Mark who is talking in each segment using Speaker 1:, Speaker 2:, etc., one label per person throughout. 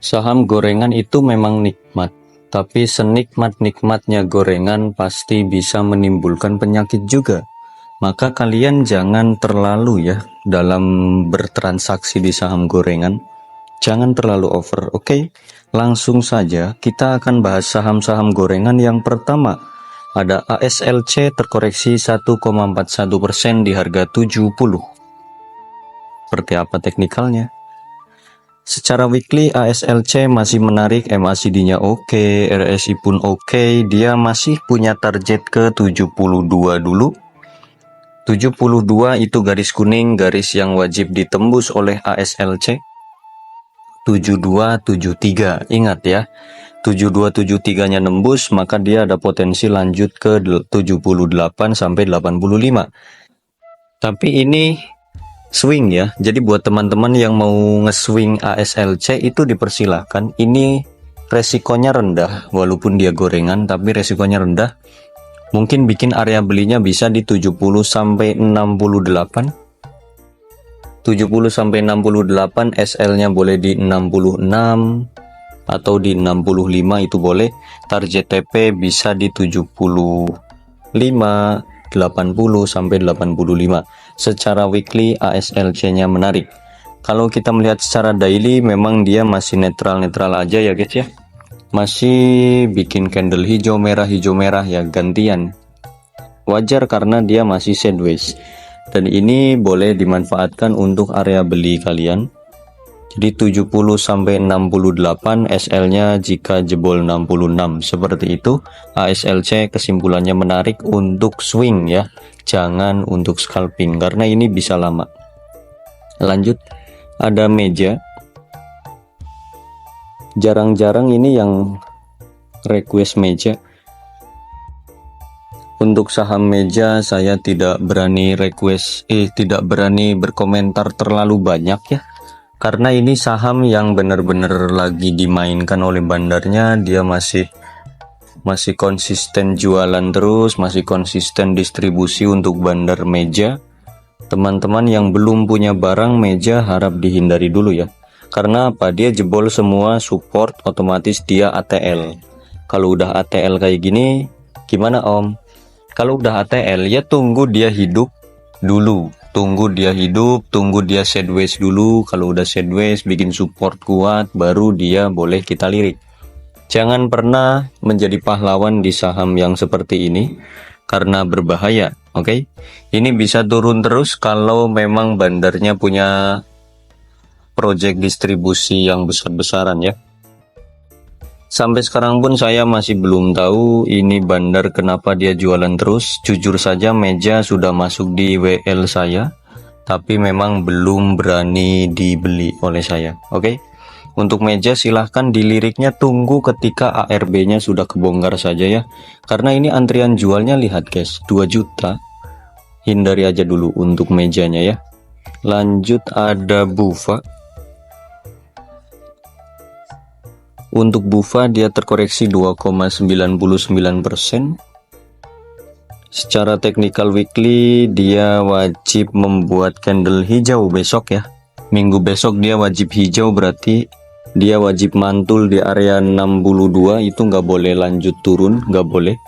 Speaker 1: Saham gorengan itu memang nikmat, tapi senikmat-nikmatnya gorengan pasti bisa menimbulkan penyakit juga. Maka kalian jangan terlalu ya dalam bertransaksi di saham gorengan. Jangan terlalu over, oke? Langsung saja kita akan bahas saham-saham gorengan. Yang pertama, ada ASLC terkoreksi 1,41% di harga 70. Seperti apa teknikalnya? Secara weekly ASLC masih menarik, MACD-nya oke, RSI pun oke. Dia masih punya target ke 72 dulu. 72 itu garis kuning, garis yang wajib ditembus oleh ASLC. 7273, ingat ya. 7273-nya nembus, maka dia ada potensi lanjut ke 78 sampai 85. Tapi ini swing ya, jadi buat teman-teman yang mau nge-swing ASLC itu dipersilahkan. Ini resikonya rendah, walaupun dia gorengan tapi resikonya rendah. Mungkin bikin area belinya bisa di 70 sampai 68. 70 sampai 68, SL-nya boleh di 66 atau di 65 itu boleh. Target TP bisa di 75, 80 sampai 85. Secara weekly ASLC-nya menarik. Kalau kita melihat secara daily memang dia masih netral-netral aja ya guys ya. Masih bikin candle hijau merah ya gantian. Wajar karena dia masih sideways. Dan ini boleh dimanfaatkan untuk area beli kalian. Jadi 70 sampai 68 SL-nya jika jebol 66. Seperti itu. ASLC kesimpulannya menarik untuk swing ya. Jangan untuk scalping karena ini bisa lama. Lanjut, ada meja. Jarang-jarang ini yang request meja. Untuk saham meja saya tidak berani tidak berani berkomentar terlalu banyak ya. Karena ini saham yang benar-benar lagi dimainkan oleh bandarnya. Dia masih konsisten jualan terus, masih konsisten distribusi untuk bandar meja. Teman-teman yang belum punya barang meja harap dihindari dulu ya. Karena apa? Dia jebol semua support, otomatis dia ATL. Kalau udah ATL kayak gini, gimana Om? Kalau udah ATL ya tunggu dia hidup dulu. Tunggu dia sideways dulu. Kalau udah sideways bikin support kuat, baru dia boleh kita lirik. Jangan pernah menjadi pahlawan di saham yang seperti ini karena berbahaya, oke? Ini bisa turun terus kalau memang bandarnya punya project distribusi yang besar-besaran ya. Sampai sekarang pun saya masih belum tahu ini bandar kenapa dia jualan terus. Jujur saja meja sudah masuk di WL saya, tapi memang belum berani dibeli oleh saya, oke? Untuk meja silahkan diliriknya tunggu ketika ARB-nya sudah kebongkar saja ya. Karena ini antrian jualnya lihat guys, 2 juta. Hindari aja dulu untuk mejanya ya. Lanjut ada Bufa. Untuk Bufa dia terkoreksi 2,99%. Secara technical weekly dia wajib membuat candle hijau besok ya. Minggu besok dia wajib hijau, berarti dia wajib mantul di area 62. Itu nggak boleh lanjut turun, nggak boleh.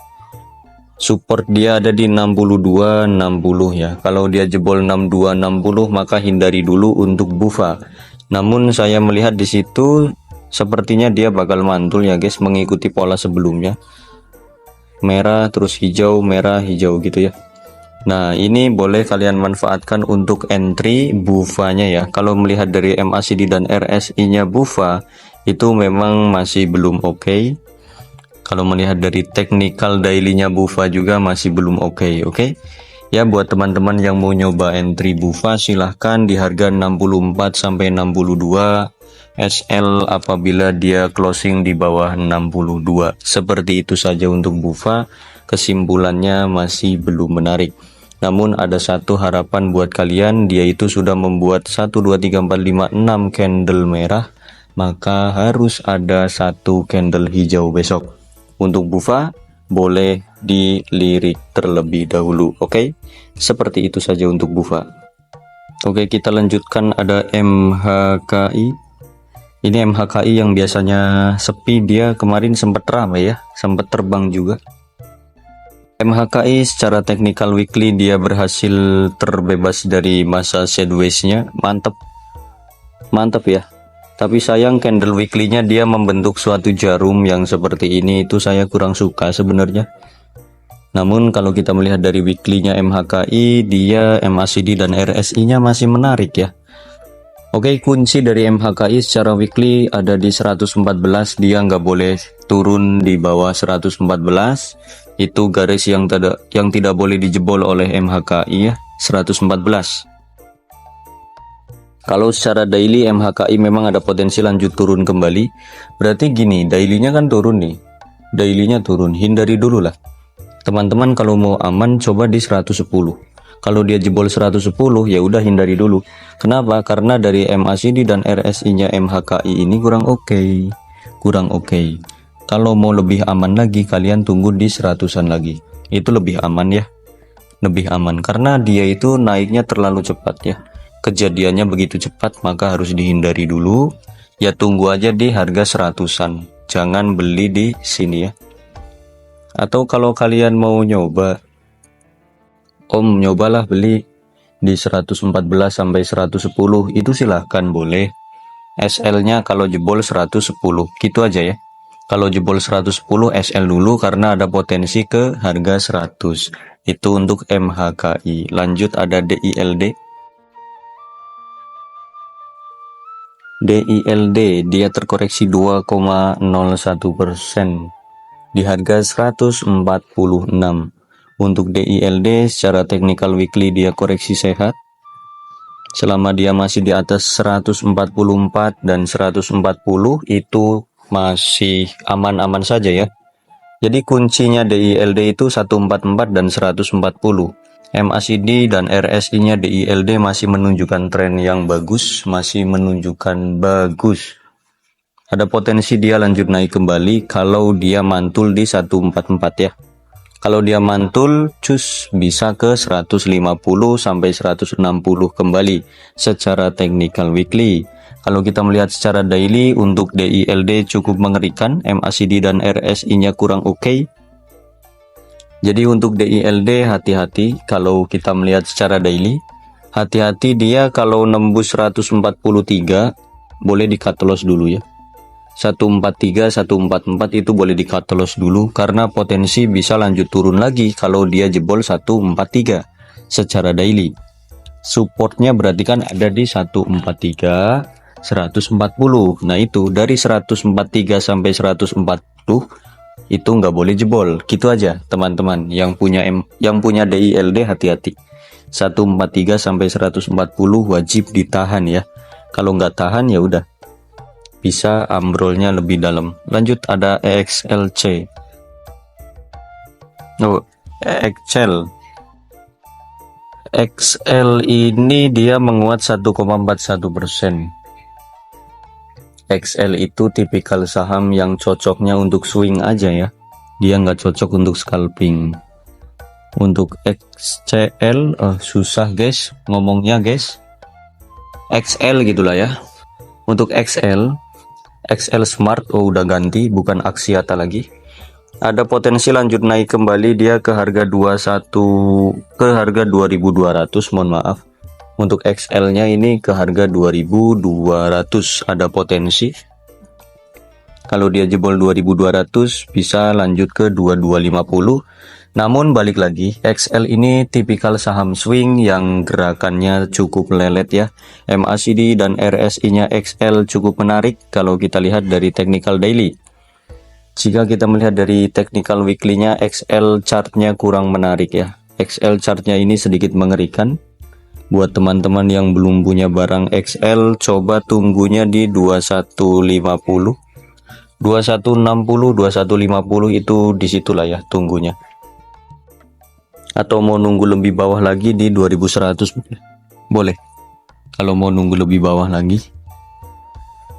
Speaker 1: Support dia ada di 62, 60 ya. Kalau dia jebol 62, 60 maka hindari dulu untuk Bufa. Namun saya melihat di situ sepertinya dia bakal mantul ya guys, mengikuti pola sebelumnya. Merah terus hijau, merah hijau gitu ya. Nah ini boleh kalian manfaatkan untuk entry Bufa-nya ya. Kalau melihat dari MACD dan RSI-nya Bufa itu memang masih belum oke. Kalau melihat dari technical daily-nya Bufa juga masih belum oke. Ya buat teman-teman yang mau nyoba entry Bufa silahkan di harga 64 sampai 62. SL apabila dia closing di bawah 62. Seperti itu saja untuk Bufa. Kesimpulannya masih belum menarik. Namun ada satu harapan buat kalian, dia itu sudah membuat 1, 2, 3, 4, 5, 6 candle merah. Maka harus ada 1 candle hijau besok. Untuk Bufa boleh dilirik terlebih dahulu, oke? Seperti itu saja untuk Bufa. Oke, kita lanjutkan ada MHKI. Ini MHKI yang biasanya sepi, dia kemarin sempat ramai ya, sempat terbang juga. MHKI secara technical weekly dia berhasil terbebas dari masa sideways-nya, mantep ya. Tapi sayang candle weekly-nya dia membentuk suatu jarum yang seperti ini, itu saya kurang suka sebenarnya. Namun kalau kita melihat dari weekly-nya MHKI, dia MACD dan RSI-nya masih menarik ya. Oke, kunci dari MHKI secara weekly ada di 114, dia nggak boleh turun di bawah 114. Itu garis yang tidak boleh dijebol oleh MHKI ya, 114. Kalau secara daily MHKI memang ada potensi lanjut turun kembali. Berarti gini, daily-nya kan turun nih. Daily-nya turun, hindari dulu lah. Teman-teman kalau mau aman coba di 110. Kalau dia jebol 110 ya udah hindari dulu. Kenapa? Karena dari MACD dan RSI-nya MHKI ini kurang oke. Kalau mau lebih aman lagi kalian tunggu di 100-an lagi. Itu lebih aman ya. Lebih aman karena dia itu naiknya terlalu cepat ya. Kejadiannya begitu cepat maka harus dihindari dulu. Ya tunggu aja di harga 100-an. Jangan beli di sini ya. Atau kalau kalian mau nyoba, nyobalah beli di 114 sampai 110, itu silahkan boleh. SL-nya kalau jebol 110, gitu aja ya. Kalau jebol 110 SL dulu karena ada potensi ke harga 100. Itu untuk MHKI. Lanjut ada DILD. DILD dia terkoreksi 2,01% di harga 146. Untuk DILD secara technical weekly dia koreksi sehat. Selama dia masih di atas 144 dan 140 itu masih aman-aman saja ya. Jadi kuncinya DILD itu 144 dan 140. MACD dan RSI-nya DILD masih menunjukkan tren yang bagus, masih menunjukkan bagus. Ada potensi dia lanjut naik kembali kalau dia mantul di 144 ya. Kalau dia mantul, cus bisa ke 150 sampai 160 kembali secara technical weekly. Kalau kita melihat secara daily untuk DILD cukup mengerikan, MACD dan RSI-nya kurang oke. Jadi untuk DILD hati-hati kalau kita melihat secara daily. Hati-hati dia kalau nembus 143 boleh di cut loss dulu ya. 143, 144 itu boleh di cut loss dulu karena potensi bisa lanjut turun lagi kalau dia jebol 143 secara daily. Supportnya berarti kan ada di 143, 140. Nah itu dari 143 sampai 140 itu nggak boleh jebol. Gitu aja teman-teman yang punya DILD hati-hati. 143 sampai 140 wajib ditahan ya. Kalau nggak tahan ya udah bisa ambrolnya lebih dalam. Lanjut ada EXLC. EXL. XL ini dia menguat 1,41%. XL itu tipikal saham yang cocoknya untuk swing aja ya. Dia nggak cocok untuk scalping. Untuk XCL susah guys ngomongnya guys. XL gitulah ya. Untuk XL Smart udah ganti bukan Axiata lagi. Ada potensi lanjut naik kembali dia ke harga 2200, mohon maaf. Untuk XL-nya ini ke harga 2200 ada potensi. Kalau dia jebol 2200 bisa lanjut ke 2250. Namun balik lagi, XL ini tipikal saham swing yang gerakannya cukup lelet ya. MACD dan RSI-nya XL cukup menarik kalau kita lihat dari technical daily. Jika kita melihat dari technical weekly-nya, XL chart-nya kurang menarik ya. XL chart-nya ini sedikit mengerikan. Buat teman-teman yang belum punya barang XL, coba tunggunya di 2150. 2160, 2150 itu disitulah ya tunggunya. Atau mau nunggu lebih bawah lagi di 2100 boleh. Kalau mau nunggu lebih bawah lagi,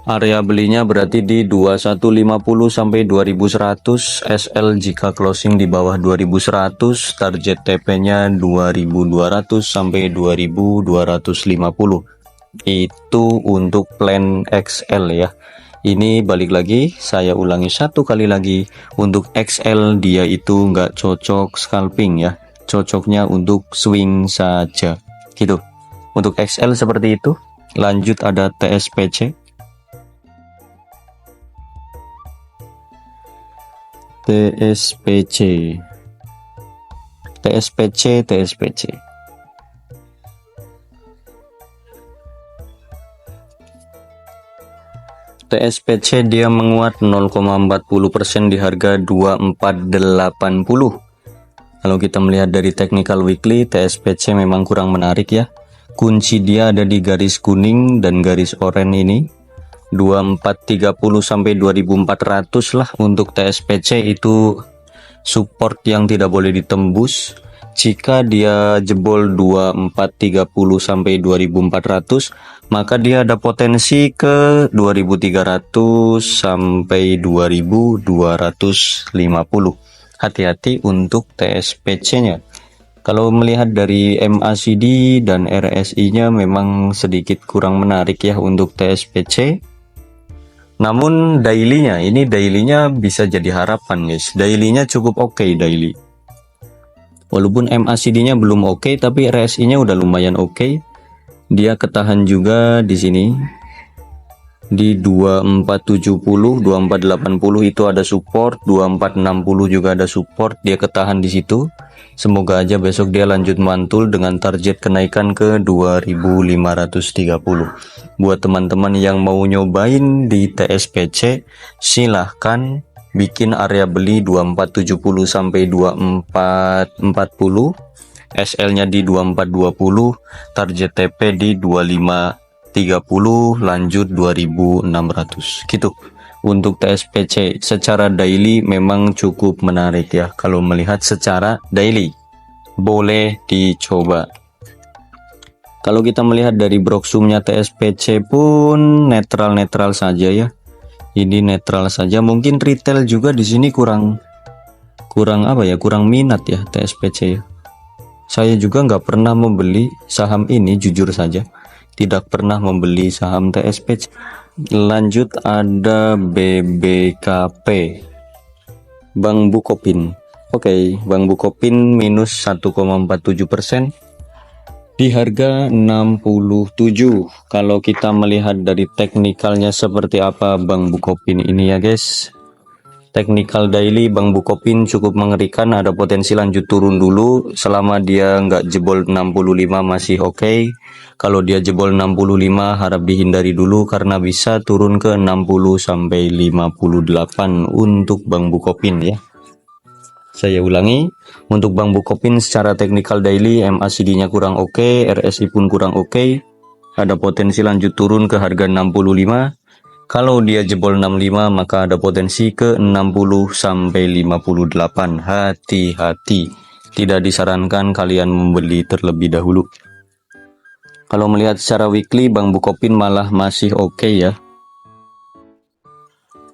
Speaker 1: area belinya berarti di 2150 sampai 2100. SL jika closing di bawah 2100, target TP-nya 2200 sampai 2250. Itu untuk plan XL ya. Ini balik lagi, saya ulangi satu kali lagi. Untuk XL dia itu nggak cocok scalping ya, cocoknya untuk swing saja gitu. Untuk XL seperti itu. Lanjut ada TSPC. TSPC. TSPC dia menguat 0,40% di harga 2480. Kalau kita melihat dari technical weekly, TSPC memang kurang menarik ya. Kunci dia ada di garis kuning dan garis oranye ini. 2430 sampai 2400 lah untuk TSPC itu support yang tidak boleh ditembus. Jika dia jebol 2430 sampai 2400, maka dia ada potensi ke 2300 sampai 2250. Hati-hati untuk TSPC-nya. Kalau melihat dari MACD dan RSI-nya memang sedikit kurang menarik ya untuk TSPC. Namun daily-nya, ini daily-nya bisa jadi harapan guys. Daily-nya cukup oke daily. Walaupun MACD-nya belum oke, tapi RSI-nya udah lumayan oke. Dia ketahan juga di sini. Di 2470, 2480 itu ada support, 2460 juga ada support, dia ketahan di situ. Semoga aja besok dia lanjut mantul dengan target kenaikan ke 2530. Buat teman-teman yang mau nyobain di TSPC, silahkan bikin area beli 2470 sampai 2440, SL-nya di 2420, target TP di 2530, lanjut 2600 gitu. Untuk TSPC secara daily memang cukup menarik ya. Kalau melihat secara daily boleh dicoba. Kalau kita melihat dari broksumnya TSPC pun netral-netral saja ya. Ini netral saja. Mungkin retail juga di sini kurang apa ya, kurang minat ya TSPC ya. Saya juga nggak pernah membeli saham ini, jujur saja tidak pernah membeli saham TSPC. Lanjut ada BBKP, Bank Bukopin. Oke, Bank Bukopin minus 1,47% di harga 67. Kalau kita melihat dari teknikalnya seperti apa Bank Bukopin ini ya guys. Technical daily Bank Bukopin cukup mengerikan, ada potensi lanjut turun dulu. Selama dia nggak jebol 65 masih oke. Kalau dia jebol 65 harap dihindari dulu karena bisa turun ke 60 sampai 58 untuk Bank Bukopin ya. Saya ulangi, untuk Bank Bukopin secara technical daily MACD-nya kurang oke, RSI pun kurang oke. Ada potensi lanjut turun ke harga 65. Kalau dia jebol 65 maka ada potensi ke 60 sampai 58. Hati-hati. Tidak disarankan kalian membeli terlebih dahulu. Kalau melihat secara weekly Bank Bukopin malah masih oke ya.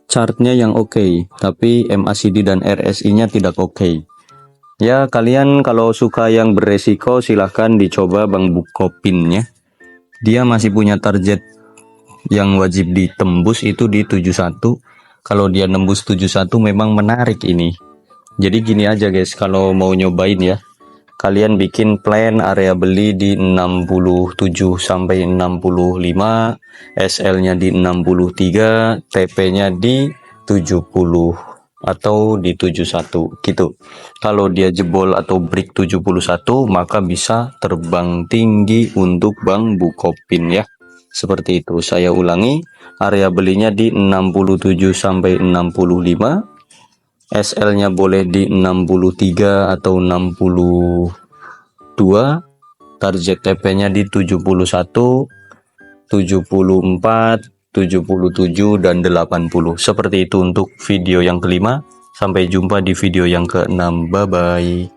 Speaker 1: Chartnya yang oke, tapi MACD dan RSI-nya tidak oke. Ya kalian kalau suka yang beresiko silahkan dicoba Bank Bukopin ya. Dia masih punya target yang wajib ditembus itu di 71. Kalau dia nembus 71 memang menarik ini. Jadi gini aja guys, kalau mau nyobain ya, kalian bikin plan area beli di 67 sampai 65, SL-nya di 63, TP-nya di 70 atau di 71 gitu. Kalau dia jebol atau break 71 maka bisa terbang tinggi untuk Bank Bukopin ya. Seperti itu. Saya ulangi, area belinya di 67 sampai 65, SL-nya boleh di 63 atau 62, target TP-nya di 71, 74, 77 dan 80. Seperti itu untuk video yang kelima. Sampai jumpa di video yang keenam. Bye bye.